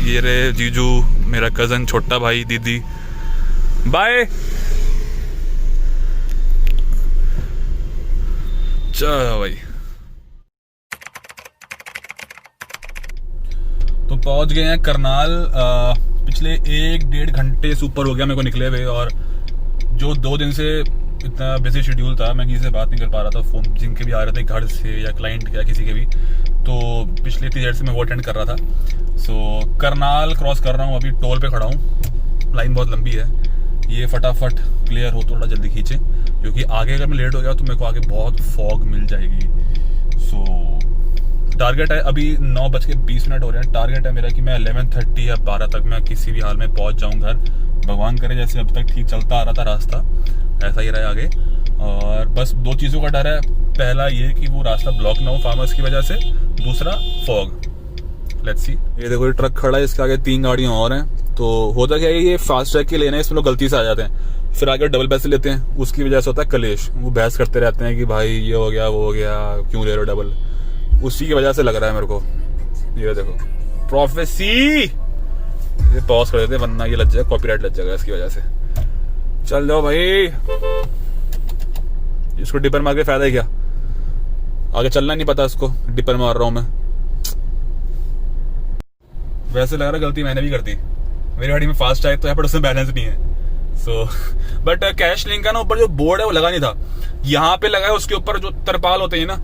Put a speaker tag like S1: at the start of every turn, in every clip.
S1: ये रे जीजू, मेरा कज़न, छोटा भाई, दीदी, बाय। चलो भाई, तो पहुंच गए हैं करनाल। पिछले 1-1.5 घंटे से ऊपर हो गया मेरे को निकले हुए, और जो 2 दिन से इतना बिजी शेड्यूल था, मैं किसी से बात नहीं कर पा रहा था। फ़ोन जिनके भी आ रहे थे घर से या क्लाइंट या किसी के भी, तो पिछले इतनी देर से मैं वो अटेंड कर रहा था। सो करनाल क्रॉस कर रहा हूँ, अभी टोल पे खड़ा हूँ। लाइन बहुत लंबी है, ये फटाफट क्लियर हो, थोड़ा जल्दी खींचे, क्योंकि आगे अगर मैं लेट हो गया तो मेरे को आगे बहुत फॉग मिल जाएगी। सो टारगेट है, अभी 9:20 हो रहे हैं। टारगेट है मेरा कि मैं 11:30 या 12 तक मैं किसी भी हाल में पहुंच जाऊं घर। भगवान करे जैसे अब तक ठीक चलता आ रहा था रास्ता, ऐसा ही रहे आगे। और बस 2 चीज़ों का डर है। पहला ये कि वो रास्ता ब्लॉक ना हो फार्मर्स की वजह से, दूसरा फॉग। Let's see. ये देखो, ये ट्रक खड़ा है, इसके आगे 3 गाड़ियाँ और हैं। तो होता क्या है, ये फास्ट ट्रैक के लेना है, इसमें लोग गलती से आ जाते हैं, फिर आगे डबल पैसे लेते हैं। उसकी वजह से होता है कलेश, वो बहस करते रहते हैं कि भाई ये हो गया वो हो गया, क्यों ले रहे हो डबल। उसी की वजह से लग रहा है मेरे को। ये देखो प्रोफेसी, ये पॉज कर देते हैं वरना ये लग जाएगा, कॉपीराइट लग जाएगा इसकी वजह से। चल जाओ भाई, इसको डिपर मार के फायदा है क्या? आगे चलना नहीं पता इसको, डिपर मार रहा हूं मैं। वैसे लग रहा है गलती मैंने भी कर दी, मेरी गाड़ी में फास्ट है तो यहाँ पर उसमें बैलेंस नहीं है। सो बट कैश लिंक का ना ऊपर जो बोर्ड है वो लगा नहीं था, यहाँ पे लगा है। उसके ऊपर जो तरपाल होते हैं ना,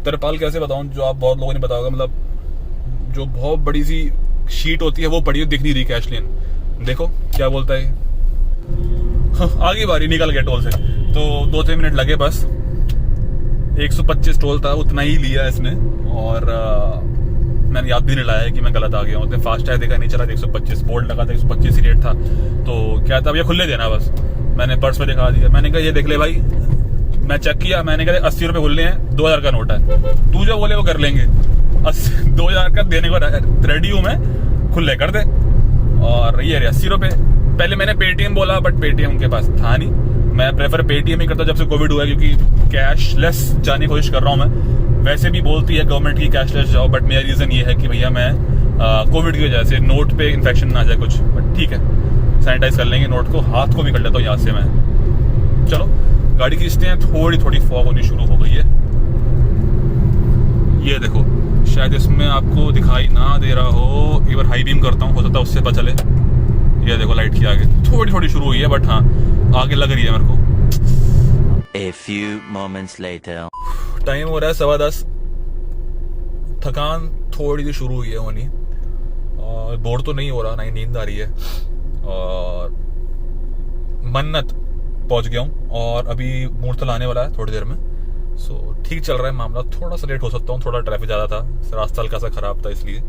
S1: तरपाल कैसे बताऊं, जो आप बहुत लोगों ने बताया होगा, मतलब जो बहुत बड़ी सी शीट होती है वो पड़ी हुई दिख नहीं रही कैश लेन। देखो क्या बोलता है। आगे बारी निकल गया टोल से, तो 2-3 मिनट लगे बस। 125 टोल था, उतना ही लिया इसने, और मैंने याद भी नहीं लाया कि मैं गलत आ गया हूँ। उतने फास्ट है देखा नहीं चला, 125 बोर्ड लगा था, 125 ही रेट था। तो क्या था, ये खुले देना बस। मैंने पर्स में दिखा दिया, मैंने कहा ये देख ले भाई। मैं चेक किया, मैंने कहा 80 रुपए खुले हैं, 2000 का नोट है, तू जो बोले वो कर लेंगे। 2000 का देने को रेडी हूं मैं, खुले कर दे। और ये 80 रुपए। पहले मैंने पेटीएम बोला, बट पेटीएम उनके पास था नहीं। मैं प्रेफर पेटीएम ही करता जब से कोविड हुआ है, क्योंकि कैशलेस जाने की कोशिश कर रहा हूँ मैं। वैसे भी बोलती है गवर्नमेंट की कैशलेस जाओ, बट मेरा रीजन ये है कि भैया मैं कोविड की वजह से नोट पे इन्फेक्शन ना आ जाए कुछ। बट ठीक है, सैनिटाइज कर लेंगे नोट को, हाथ को भी कर लेता हूँ यहाँ से मैं। चलो गाड़ी खींचते हैं, थोड़ी फॉग होनी शुरू हो गई है। ये देखो, शायद इसमें आपको दिखाई ना दे रहा हो, एक बार हाई बीम करता हूँ, हो सकता है उससे पता चले। ये देखो लाइट की आगे थोड़ी शुरू हुई है, बट हाँ आगे लग रही है मेरे को।
S2: A few moments later.
S1: Time हो रहा है 10:15। थकान थोड़ी सी शुरू हुई है होनी, और बोर तो नहीं हो रहा, ना ही नींद आ रही है। और मन्नत पहुंच गया हूँ, और अभी मुहूर्त आने वाला है थोड़ी देर में। सो ठीक चल रहा है मामला। थोड़ा सा लेट हो सकता हूँ, थोड़ा ट्रैफिक ज़्यादा था, रास्ता हल्का सा खराब था इसलिए।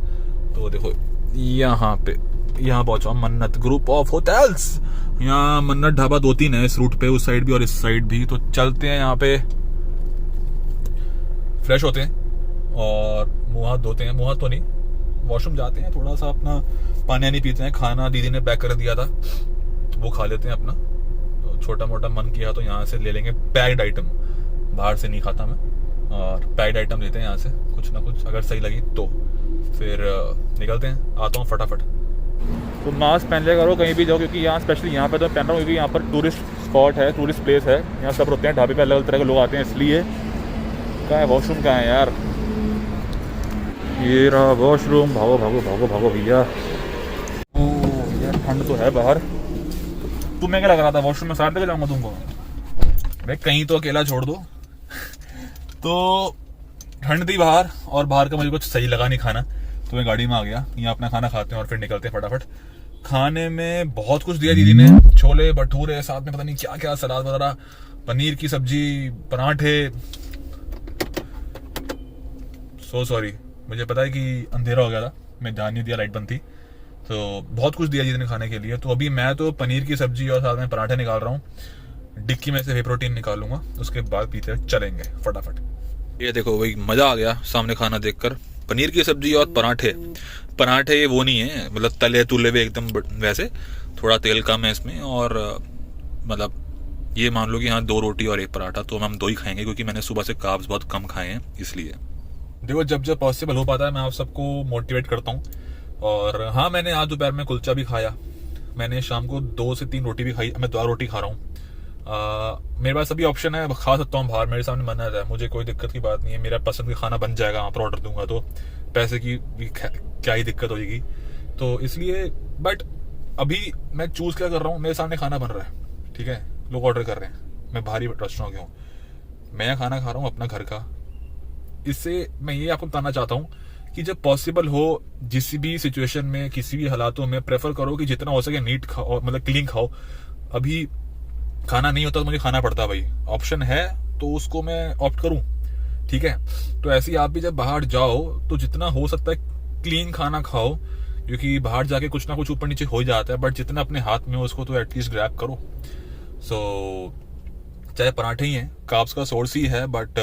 S1: तो देखो यहाँ पहुंचा हूँ, मन्नत ग्रुप ऑफ होटल्स। यहाँ मन्नत ढाबा 2-3 है इस रूट पे, उस साइड भी और इस साइड भी। तो चलते हैं यहाँ पे, फ्रेश होते हैं और मुँह हाथ धोते हैं। मुँह हाथ तो नहीं, वॉशरूम जाते हैं, थोड़ा सा अपना पानी पीते हैं। खाना दीदी ने पैक कर दिया था, वो खा लेते हैं अपना। तो छोटा मोटा मन किया तो यहाँ से ले लेंगे पैक्ड आइटम, बाहर से नहीं खाता मैं। और पैक्ड आइटम लेते हैं यहाँ से, कुछ ना कुछ अगर सही लगी तो फिर निकलते हैं। आता हूँ फटाफट। तो मास्क पहन लिया करो कहीं भी जाओ, क्योंकि यहाँ स्पेशली यहाँ पर तो पहन रहा हूँ, क्योंकि यहाँ पर टूरिस्ट स्पॉट है, टूरिस्ट प्लेस है। यहाँ सब रुकते हैं ढाबे पे, अलग अलग तरह के लोग आते हैं, इसलिए। कहाँ है वॉशरूम, कहाँ है यार? ये रहा वॉशरूम। भागो भागो भागो भागो भैया। ओह यार ठंड तो है बाहर। तुम्हें क्या लग रहा था वॉशरूम में साथ लेके जाऊंगा तुमको? भाई कहीं तो अकेला छोड़ दो। तो ठंड थी बाहर, और बाहर का मुझे कुछ सही लगा नहीं खाना, तो मैं गाड़ी में आ गया। यहाँ अपना खाना खाते हैं और फिर निकलते हैं फटाफट। खाने में बहुत कुछ दिया दीदी ने, छोले भटूरे, साथ में पता नहीं क्या क्या, सलाद वगैरह, पनीर की सब्जी, पराठे। सो सॉरी, मुझे पता है कि अंधेरा हो गया था, मैं ध्यान नहीं दिया, लाइट बंद थी। तो बहुत कुछ दिया दीदी ने खाने के लिए। तो अभी मैं तो पनीर की सब्जी और साथ में पराठे निकाल रहा हूँ। डिक्की में से वे प्रोटीन निकालूंगा, उसके बाद पीते चलेंगे फटाफट। ये देखो भाई, मजा आ गया सामने खाना देखकर। पनीर की सब्जी और पराठे वो नहीं है मतलब तले तुले हुए एकदम, वैसे थोड़ा तेल कम है इसमें। और मतलब ये मान लो कि हाँ 2 रोटी और 1 पराठा, तो हम 2 ही खाएंगे, क्योंकि मैंने सुबह से कार्ब्स बहुत कम खाए हैं इसलिए। देखो जब पॉसिबल हो पाता है मैं आप सबको मोटिवेट करता हूँ। और हाँ, मैंने आज दोपहर में कुलचा भी खाया, मैंने शाम को 2 से 3 रोटी भी खाई, मैं 2 रोटी खा रहा हूँ। मेरे पास अभी ऑप्शन है, खा सकता हूँ बाहर, मेरे सामने मना है, मुझे कोई दिक्कत की बात नहीं है, मेरा पसंद का खाना बन जाएगा वहाँ पर ऑर्डर दूंगा तो पैसे की भी क्या ही दिक्कत होगी। तो इसलिए बट अभी मैं चूज क्या कर रहा हूँ, मेरे सामने खाना बन रहा है, ठीक है, लोग ऑर्डर कर रहे हैं, मैं बाहरी रेस्टोरेंट गया हूँ, मैं खाना खा रहा हूँ अपना घर का। इससे मैं ये आपको बताना चाहता हूँ कि जब पॉसिबल हो, जिस भी सिचुएशन में, किसी भी हालातों में प्रेफर करो कि जितना हो सके नीट खाओ, मतलब क्लीन खाओ। अभी खाना नहीं होता तो मुझे खाना पड़ता भाई, ऑप्शन है तो उसको मैं ऑप्ट करूं, ठीक है। तो ऐसे ही आप भी जब बाहर जाओ तो जितना हो सकता है क्लीन खाना खाओ, क्योंकि बाहर जाके कुछ ना कुछ ऊपर नीचे हो जाता है, बट जितना अपने हाथ में हो उसको तो एटलीस्ट ग्रैब करो। सो चाहे पराठे ही हैं, कार्ब्स का सोर्स ही है, बट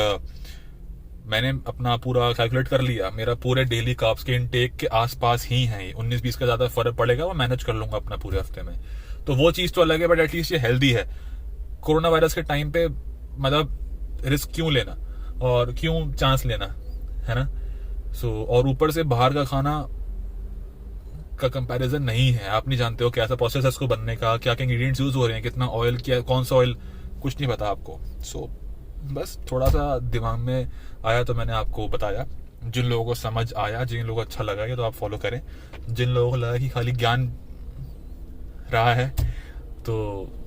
S1: मैंने अपना पूरा कैलकुलेट कर लिया, मेरा पूरे डेली कार्ब्स के इनटेक के आसपास ही है, 19-20 का ज्यादा फर्क पड़ेगा, वो मैनेज कर लूंगा अपना पूरे हफ्ते में। तो वो चीज तो अलग है, बट एटलीस्ट ये हेल्दी है। कोरोना वायरस के टाइम पे मतलब रिस्क क्यों लेना और क्यों चांस लेना, है ना। सो और ऊपर से बाहर का खाना का कंपैरिजन नहीं है, आप नहीं जानते हो कैसा प्रोसेस है इसको बनने का, क्या क्या इंग्रेडिएंट्स यूज हो रहे हैं, कितना ऑयल, क्या कौन सा ऑयल, कुछ नहीं पता आपको। सो बस थोड़ा सा दिमाग में आया तो मैंने आपको बताया। जिन लोगों को समझ आया, जिन लोगों को अच्छा लगा ये तो आप फॉलो करें, जिन लोगों को लगा कि खाली ज्ञान रहा है तो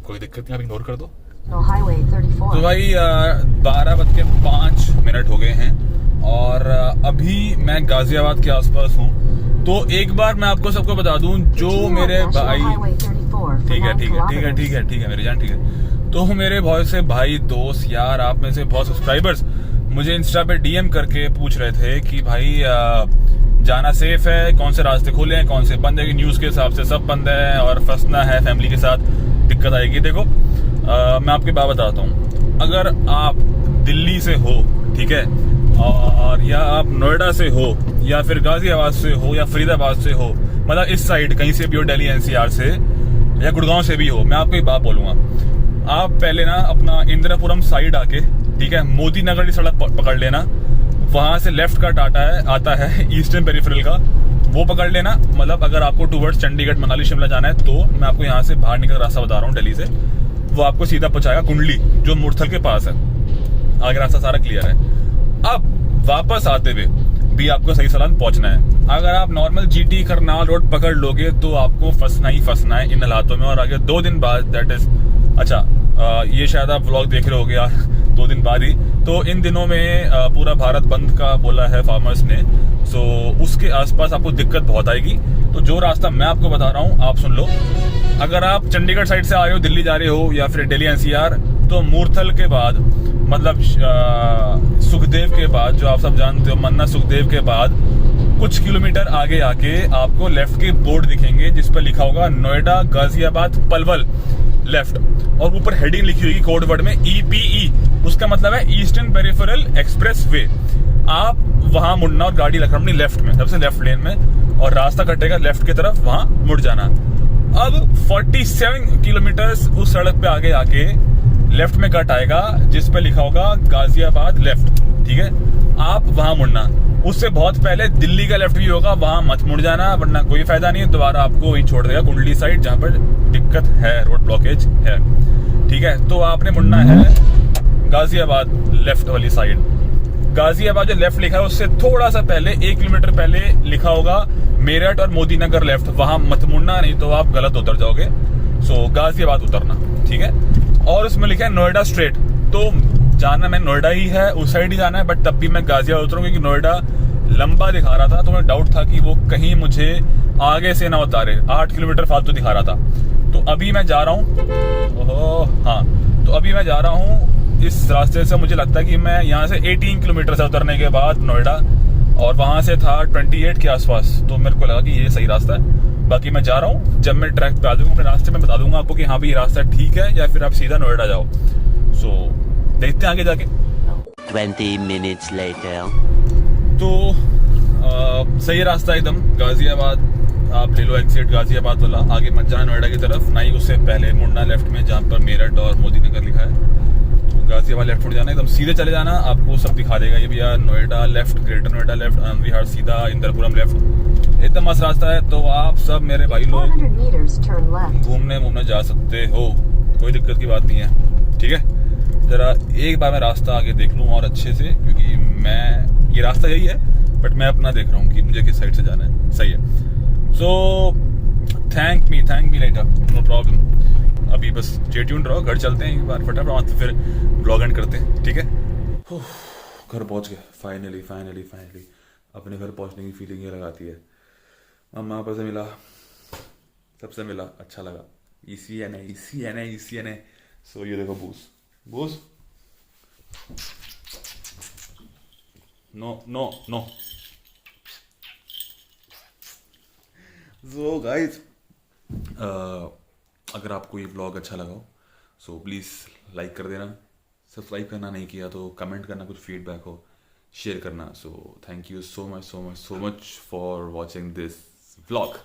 S1: कोई दिक्कत नहीं, आप इग्नोर कर दो। तो भाई 12:05 हो गए हैं और अभी मैं गाजियाबाद के आसपास हूँ। तो एक बार मैं आपको सबको बता दूं, जो मेरे भाई, ठीक है मेरे जान, ठीक है। तो मेरे बहुत से भाई, दोस्त, यार, आप में से बहुत सब्सक्राइबर्स मुझे इंस्टा पे डीएम करके पूछ रहे थे कि भाई जाना सेफ है, कौन से रास्ते खुले हैं, कौन से बंद है, कि न्यूज के हिसाब से सब बंद है और फंसना है फैमिली के साथ, दिक्कत आएगी। देखो मैं आपकी बात बताता हूँ, अगर आप दिल्ली से हो, ठीक है, और या आप नोएडा से हो या फिर गाजियाबाद से हो या फरीदाबाद से हो, मतलब इस साइड कहीं से भी हो, दिल्ली एनसीआर से या गुड़गांव से भी हो, मैं आपको एक बात बोलूंगा, आप पहले ना अपना इंदिरापुरम साइड आके, ठीक है, मोदी नगर की सड़क पकड़ लेना, वहां से लेफ्ट का टाटा है आता है ईस्टर्न पेरिफेरल का, वो पकड़ लेना। मतलब अगर आपको टूवर्ड्स चंडीगढ़, मनाली, शिमला जाना है तो मैं आपको यहाँ से बाहर निकल रास्ता बता रहा हूँ दिल्ली से, वो आपको सीधा पहुंचाएगा कुंडली, जो मुरथल के पास है। आगे रास्ता सारा क्लियर है। अब वापस आते हुए भी आपको सही सलामत पहुंचना है। अगर आप नॉर्मल जीटी करनाल रोड पकड़ लोगे तो आपको फंसना ही फंसना है इन हालातों में। और आगे 2 दिन बाद, दैट इज, अच्छा ये शायद आप व्लॉग देख रहे होगे 2 दिन बाद ही, तो इन दिनों में पूरा भारत बंद का बोला है फार्मर्स ने। सो उसके आसपास आपको दिक्कत बहुत आएगी। तो जो रास्ता मैं आपको बता रहा हूँ आप सुन लो। अगर आप चंडीगढ़ साइड से आ रहे हो, दिल्ली जा रहे हो या फिर दिल्ली एनसीआर, तो मूर्थल के बाद, मतलब सुखदेव के बाद, जो आप सब जानते हो मन्ना सुखदेव के बाद कुछ किलोमीटर आगे आके आपको लेफ्ट के बोर्ड दिखेंगे जिस पर लिखा होगा नोएडा गाजियाबाद पलवल लेफ्ट, और ऊपर हेडिंग लिखी होगी कोड वर्ड में EPE, उसका मतलब है ईस्टर्न पेरिफेरल एक्सप्रेस वे। आप वहां मुड़ना और गाड़ी रखना अपनी लेफ्ट में, सबसे लेफ्ट लेन में, और रास्ता कटेगा लेफ्ट की तरफ, वहां मुड़ जाना। अब 47 किलोमीटर उस सड़क पे आगे आके लेफ्ट में कट आएगा जिस पे लिखा होगा गाजियाबाद लेफ्ट, ठीक है, आप वहां मुड़ना। उससे बहुत पहले दिल्ली का लेफ्ट भी होगा, वहां मत मुड़ जाना वरना कोई फायदा नहीं है, दोबारा आपको वहीं छोड़ देगा कुंडली साइड जहां पर दिक्कत है, रोड ब्लॉकेज है, ठीक है। तो आपने मुड़ना है गाजियाबाद लेफ्ट वाली साइड। गाजियाबाद जो लेफ्ट लिखा है उससे थोड़ा सा पहले 1 किलोमीटर पहले लिखा होगा मेरठ और मोदी नगर लेफ्ट, वहां मत मुड़ना, नहीं तो आप गलत उतर जाओगे। सो गाजियाबाद उतरना, ठीक है। और उसमें लिखा है नोएडा स्ट्रेट, तो जाना मैं नोएडा ही है, उस साइड ही जाना है, बट तब भी मैं गाजियाबाद उतरूंगा क्योंकि नोएडा लंबा दिखा रहा था, तो मुझे डाउट था कि वो कहीं मुझे आगे से ना उतारे, 8 किलोमीटर फालतू दिखा रहा था। तो अभी मैं जा रहा हूँ, हाँ, तो अभी मैं जा रहा हूँ इस रास्ते से। मुझे लगता है कि मैं यहाँ से 18 किलोमीटर से उतरने के बाद नोएडा, और वहां से था 28 के आसपास, तो मेरे को लगा कि ये सही रास्ता है। बाकी मैं जा रहा हूँ, जब मैं ट्रैक पे आ जाऊंगा अपने रास्ते में बता दूंगा आपको कि हाँ भी ये रास्ता ठीक है या फिर आप सीधा नोएडा जाओ। सो देखते हैं आगे जाके।
S2: 20 minutes later.
S1: तो सही रास्ता एकदम, गाजियाबाद आप ले लो एग्जिट गाजियाबाद वाला, आगे मत जाना नोएडा की तरफ, ना ही उससे पहले मुड़ना लेफ्ट में जहाँ पर मेरठ और मोदी नगर लिखा है। तो गाजियाबाद लेफ्ट मुड़ जाना, एकदम सीधे चले जाना, आपको सब दिखा देगा। ये भैया Noida left, greater Noida left, Anand Vihar सीधा, इंदरपुरम लेफ्ट, एकदम मस्त रास्ता है। तो आप सब मेरे भाई लोग
S3: 400 meters, turn left.
S1: घूमने जा सकते हो, कोई दिक्कत की बात नहीं है, ठीक है। जरा एक बार मैं रास्ता आगे देख लूँ और अच्छे से, क्योंकि मैं ये रास्ता यही है बट मैं अपना देख रहा हूँ कि मुझे किस साइड से जाना है। सही है। So thank me later, no problem. अभी बस स्टे ट्यून्ड रहो, घर चलते हैं एक बार फटाफट, फिर ब्लॉग एंड करते हैं, ठीक है। घर पहुंच गए फाइनली। अपने घर पहुंचने की फीलिंग ये लगाती है। मम्मा पापा से मिला, सबसे मिला, अच्छा लगा। इसी है। सो ये देखो बूस नो। सो गाइस, अगर आपको ये ब्लॉग अच्छा लगा हो सो प्लीज़ लाइक कर देना, सब्सक्राइब करना नहीं किया तो कमेंट करना, कुछ फीडबैक हो शेयर करना। So thank you so much for watching this vlog.